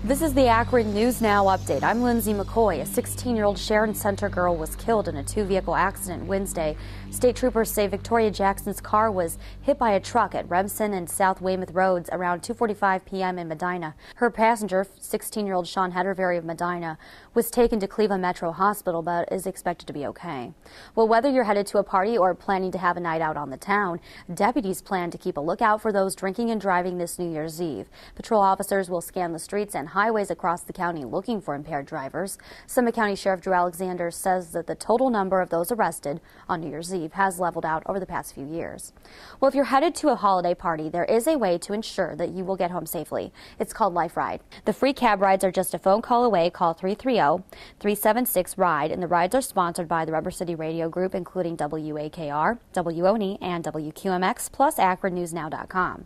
This is the Akron News Now update. I'm Lindsay McCoy. A 16-year-old Sharon Center girl was killed in a two-vehicle accident Wednesday. State troopers say Victoria Jackson's car was hit by a truck at Remsen and South Weymouth Roads around 2:45 p.m. in Medina. Her passenger, 16-year-old Sean Hederberry of Medina, was taken to Cleveland Metro Hospital but is expected to be okay. Well, whether you're headed to a party or planning to have a night out on the town, deputies plan to keep a lookout for those drinking and driving this New Year's Eve. Patrol officers will scan the streets and highways across the county looking for impaired drivers. Summit County Sheriff Drew Alexander says that the total number of those arrested on New Year's Eve has leveled out over the past few years. Well, if you're headed to a holiday party, there is a way to ensure that you will get home safely. It's called Life Ride. The free cab rides are just a phone call away. Call 330-376-RIDE, and the rides are sponsored by the Rubber City Radio Group, including WAKR, WONE, and WQMX, plus AkronNewsNow.com.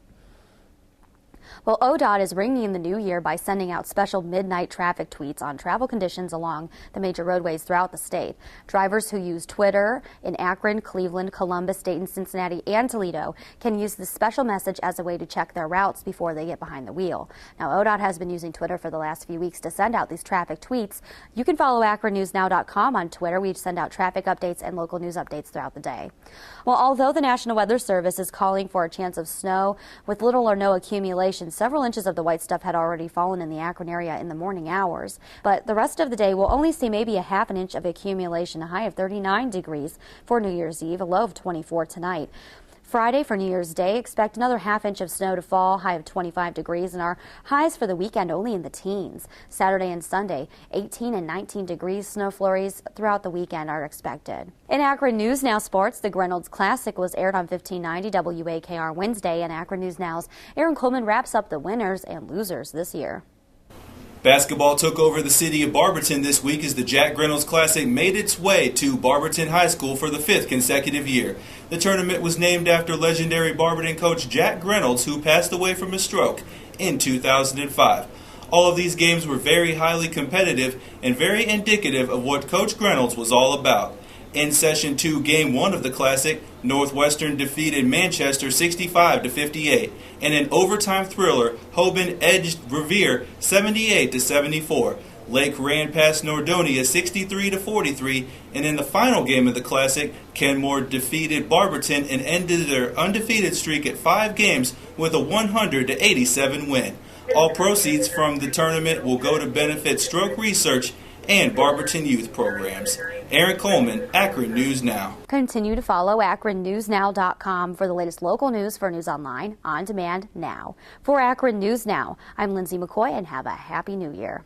Well, ODOT is ringing in the new year by sending out special midnight traffic tweets on travel conditions along the major roadways throughout the state. Drivers who use Twitter in Akron, Cleveland, Columbus, Dayton, Cincinnati, and Toledo can use this special message as a way to check their routes before they get behind the wheel. Now, ODOT has been using Twitter for the last few weeks to send out these traffic tweets. You can follow AkronNewsNow.com on Twitter. We send out traffic updates and local news updates throughout the day. Well, although the National Weather Service is calling for a chance of snow with little or no accumulation, several inches of the white stuff had already fallen in the Akron area in the morning hours. But the rest of the day will only see maybe a half an inch of accumulation, a high of 39 degrees for New Year's Eve, a low of 24 tonight. Friday for New Year's Day, expect another half inch of snow to fall, high of 25 degrees, and our highs for the weekend only in the teens. Saturday and Sunday, 18 and 19 degrees. Snow flurries throughout the weekend are expected. In Akron News Now sports, the Greynolds Classic was aired on 1590 WAKR Wednesday, and Akron News Now's Aaron Coleman wraps up the winners and losers this year. Basketball took over the city of Barberton this week as the Jack Greynolds Classic made its way to Barberton High School for the 5th consecutive year. The tournament was named after legendary Barberton coach Jack Greynolds, who passed away from a stroke in 2005. All of these games were very highly competitive and very indicative of what Coach Greynolds was all about. In Session 2, Game 1 of the Classic, Northwestern defeated Manchester 65-58. In an overtime thriller, Hoban edged Revere 78-74. Lake ran past Nordonia 63-43. And in the final game of the Classic, Kenmore defeated Barberton and ended their undefeated streak at 5 games with a 100-87 win. All proceeds from the tournament will go to benefit stroke research and Barberton youth programs. Aaron Coleman, Akron News Now. Continue to follow AkronNewsNow.com for the latest local news for news online, on demand, now. For Akron News Now, I'm Lindsay McCoy, and have a happy new year.